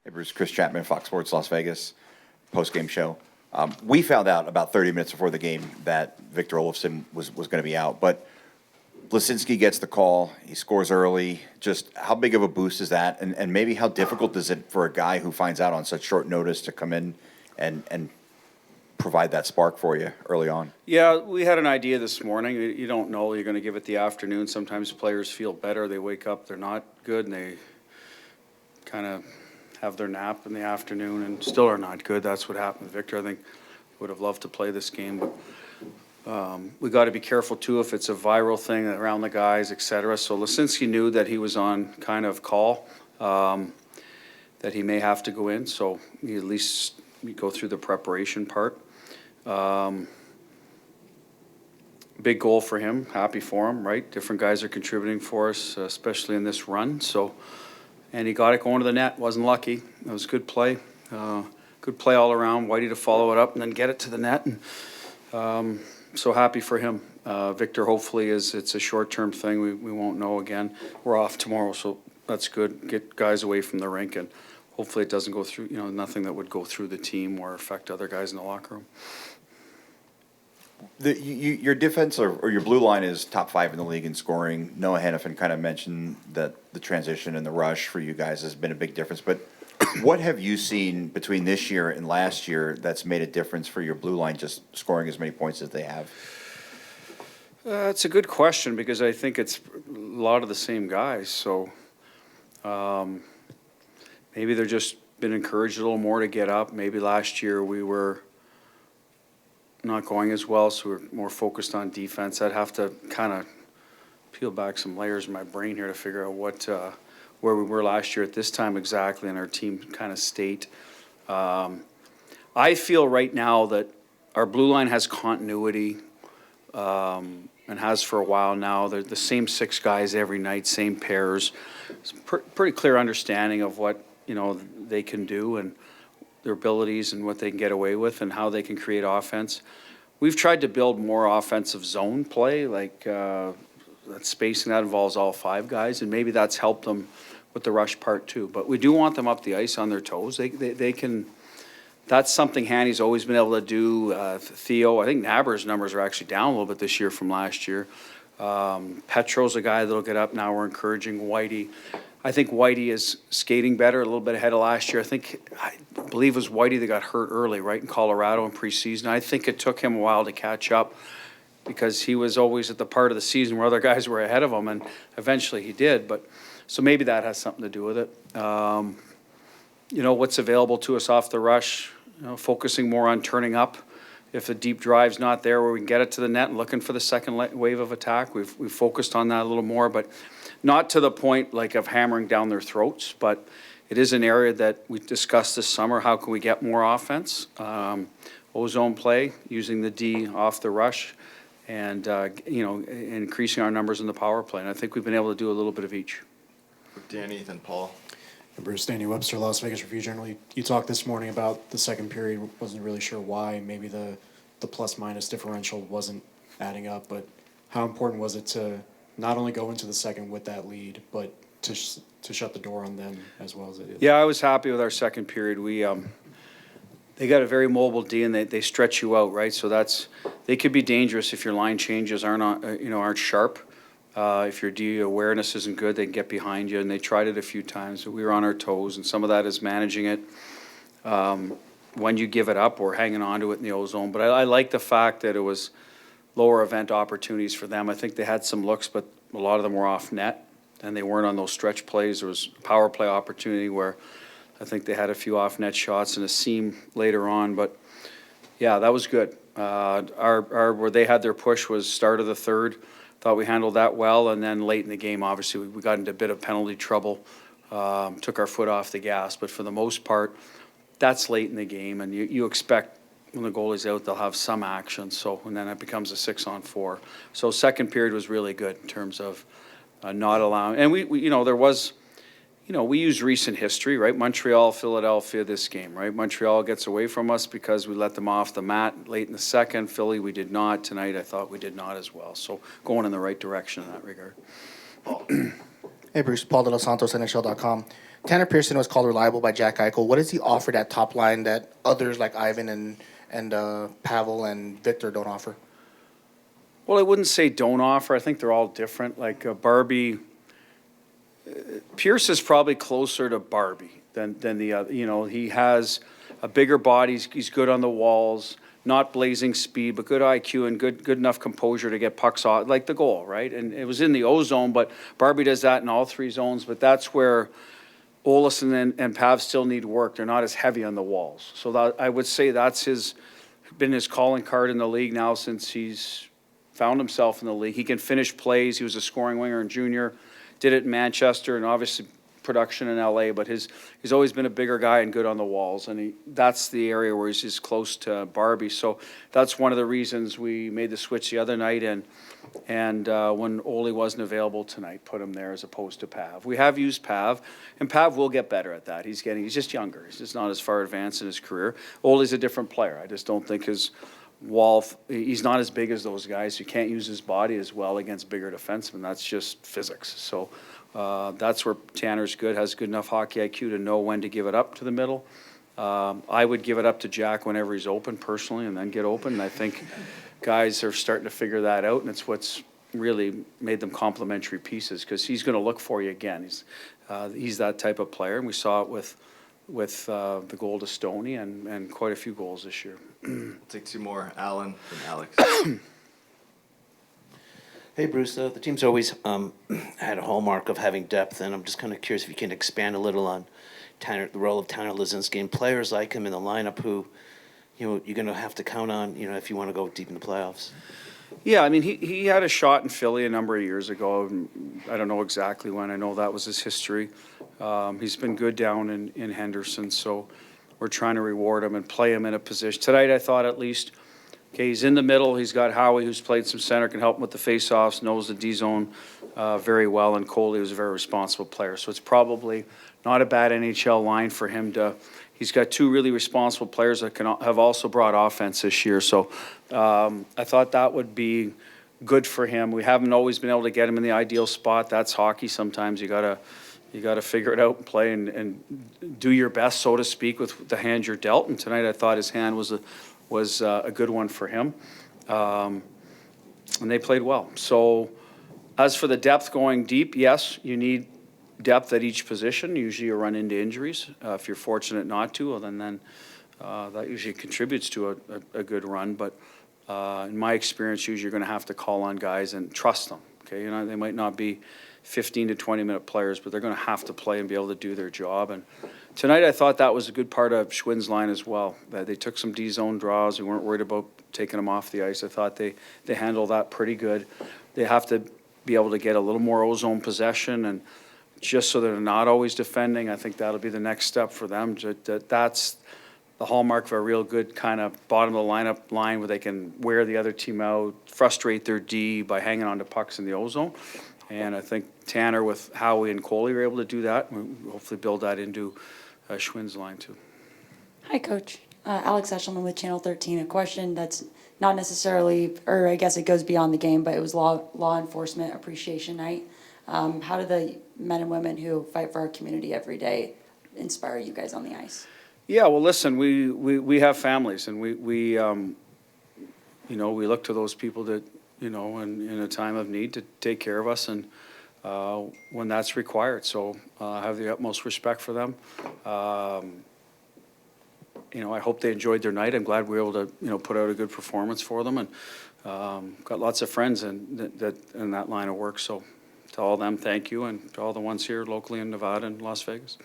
Hey, Bruce. Chris Chapman, Fox Sports Las Vegas, postgame show. We found out about 30 minutes before the game that Victor Olofsson was going to be out, but Lisinski gets the call. He scores early. Just how big of a boost is that? And maybe how difficult is it for a guy who finds out on such short notice to come in and provide that spark for you early on? Yeah, we had an idea this morning. You don't know. You're going to give it the afternoon. Sometimes players feel better. They wake up, they're not good, and they kind of have their nap in the afternoon and still are not good. That's what happened with Victor. I think he would have loved to play this game, but we got to be careful too if it's a viral thing around the guys, etc. So Lisinski knew that he was on kind of call, that he may have to go in. So he at least go through the preparation part. Big goal for him. Happy for him, right? Different guys are contributing for us, especially in this run. So. And he got it going to the net. Wasn't lucky. It was a good play. Good play all around. Whitey to follow it up and then get it to the net. And so happy for him. Victor, hopefully, it's a short-term thing. We won't know again. We're off tomorrow, so that's good. Get guys away from the rink, and hopefully it doesn't go through, nothing that would go through the team or affect other guys in the locker room. Your defense or your blue line is top 5 in the league in scoring. Noah Hannafin kind of mentioned that the transition and the rush for you guys has been a big difference. But what have you seen between this year and last year that's made a difference for your blue line just scoring as many points as they have? It's a good question because I think it's a lot of the same guys. So maybe they're just been encouraged a little more to get up. Maybe last year we were not going as well, so we're more focused on defense. I'd have to kind of peel back some layers in my brain here to figure out where we were last year at this time exactly in our team kind of state. I feel right now that our blue line has continuity and has for a while now. They're the same 6 guys every night, same pairs. It's pretty clear understanding of what they can do and their abilities and what they can get away with and how they can create offense. We've tried to build more offensive zone play, like that spacing that involves all 5 guys, and maybe that's helped them with the rush part too. But we do want them up the ice on their toes. They can. That's something Hanny's always been able to do. Theo, I think Naber's numbers are actually down a little bit this year from last year. Petro's a guy that'll get up now. We're encouraging Whitey. I think Whitey is skating better, a little bit ahead of last year. I believe it was Whitey that got hurt early, right, in Colorado in preseason. I think it took him a while to catch up because he was always at the part of the season where other guys were ahead of him, and eventually he did. But so maybe that has something to do with it. What's available to us off the rush, focusing more on turning up. If the deep drive's not there where we can get it to the net and looking for the second wave of attack, we've focused on that a little more, but not to the point like of hammering down their throats, but it is an area that we discussed this summer. How can we get more offense? Ozone play, using the D off the rush, and increasing our numbers in the power play. And I think we've been able to do a little bit of each. Danny, then Paul. Bruce, Danny Webster, Las Vegas Review-Journal. You talked this morning about the second period. Wasn't really sure why. Maybe the plus-minus differential wasn't adding up. But how important was it to not only go into the second with that lead, but to shut the door on them as well as they did? Yeah, I was happy with our second period. They got a very mobile D, and they stretch you out, right? So they could be dangerous if your line changes aren't sharp. If your D awareness isn't good, they can get behind you, and they tried it a few times. We were on our toes, and some of that is managing it. When you give it up, we're hanging on to it in the ozone. But I like the fact that it was lower event opportunities for them. I think they had some looks, but a lot of them were off net, and they weren't on those stretch plays. There was a power play opportunity where I think they had a few off net shots and a seam later on. But yeah, that was good. Where they had their push was start of the third. Thought we handled that well, and then late in the game, obviously, we got into a bit of penalty trouble, took our foot off the gas. But for the most part, that's late in the game, and you expect when the goalie's out, they'll have some action. So, and then it becomes a 6-on-4. So second period was really good in terms of not allowing. And there was, we use recent history, right? Montreal, Philadelphia, this game, right? Montreal gets away from us because we let them off the mat late in the second. Philly, we did not. Tonight, I thought we did not as well. So going in the right direction in that regard. Hey, Bruce. Paul De Los Santos, NHL.com. Tanner Pearson was called reliable by Jack Eichel. What does he offer that top line that others like Ivan and Pavel and Victor don't offer? Well, I wouldn't say don't offer. I think they're all different. Like Barbie, Pierce is probably closer to Barbie than the other. You know, he has a bigger body. He's good on the walls, not blazing speed, but good IQ and good enough composure to get pucks off, like the goal, right? And it was in the O zone, but Barbie does that in all three zones. But that's where Olesen and Pav still need work. They're not as heavy on the walls. So that, I would say that's been his calling card in the league now since he's found himself in the league. He can finish plays. He was a scoring winger in junior, did it in Manchester, and obviously production in LA, but he's always been a bigger guy and good on the walls, and that's the area where he's close to Barbie. So that's one of the reasons we made the switch the other night, and when Ole wasn't available tonight, put him there as opposed to Pav. We have used Pav, and Pav will get better at that. He's just younger. He's just not as far advanced in his career. Ole's a different player. I just don't think he's not as big as those guys. You can't use his body as well against bigger defensemen. That's just physics. So that's where Tanner's good, has good enough hockey IQ to know when to give it up to the middle. I would give it up to Jack whenever he's open personally, and then get open. And I think guys are starting to figure that out, and it's what's really made them complementary pieces, because he's going to look for you again. He's that type of player, and we saw it with the goal to Stoney and quite a few goals this year. We'll take two more. Alan and Alex. Hey, Bruce. The team's always had a hallmark of having depth, and I'm just kind of curious if you can expand a little on the role of Tanner Lazinski and players like him in the lineup who, you're going to have to count on, if you want to go deep in the playoffs. Yeah, I mean, he had a shot in Philly a number of years ago. I don't know exactly when. I know that was his history. He's been good down in Henderson, so we're trying to reward him and play him in a position. Tonight, I thought at least, okay, he's in the middle. He's got Howie, who's played some center, can help him with the face-offs, knows the D-zone very well, and Coley was a very responsible player. So it's probably not a bad NHL line for him to – he's got two really responsible players that have also brought offense this year. So I thought that would be good for him. We haven't always been able to get him in the ideal spot. That's hockey. Sometimes you gotta figure it out and play and do your best, so to speak, with the hand you're dealt. And tonight I thought his hand was a good one for him. And they played well. So as for the depth going deep, yes, you need depth at each position. Usually you run into injuries. If you're fortunate not to, well, then that usually contributes to a good run. But in my experience, usually you're going to have to call on guys and trust them. Okay, they might not be 15 to 20-minute players, but they're going to have to play and be able to do their job. And tonight I thought that was a good part of Schwinn's line as well. They took some D-zone draws. We weren't worried about taking them off the ice. I thought they handled that pretty good. They have to be able to get a little more O-zone possession, and just so they're not always defending. I think that'll be the next step for them. That's the hallmark of a real good kind of bottom of the lineup line, where they can wear the other team out, frustrate their D by hanging on to pucks in the O-zone. And I think Tanner with Howie and Coley are able to do that. We'll hopefully build that into Schwinn's line too. Hi, Coach. Alex Eshelman with Channel 13. A question that's not necessarily, or I guess it goes beyond the game, but it was law enforcement appreciation night. How do the men and women who fight for our community every day inspire you guys on the ice? Yeah, well, listen, we have families, and we look to those people that, in a time of need to take care of us, and when that's required. So I have the utmost respect for them. I hope they enjoyed their night. I'm glad we were able to, put out a good performance for them, and got lots of friends in that line of work. So to all of them, thank you, and to all the ones here locally in Nevada and Las Vegas.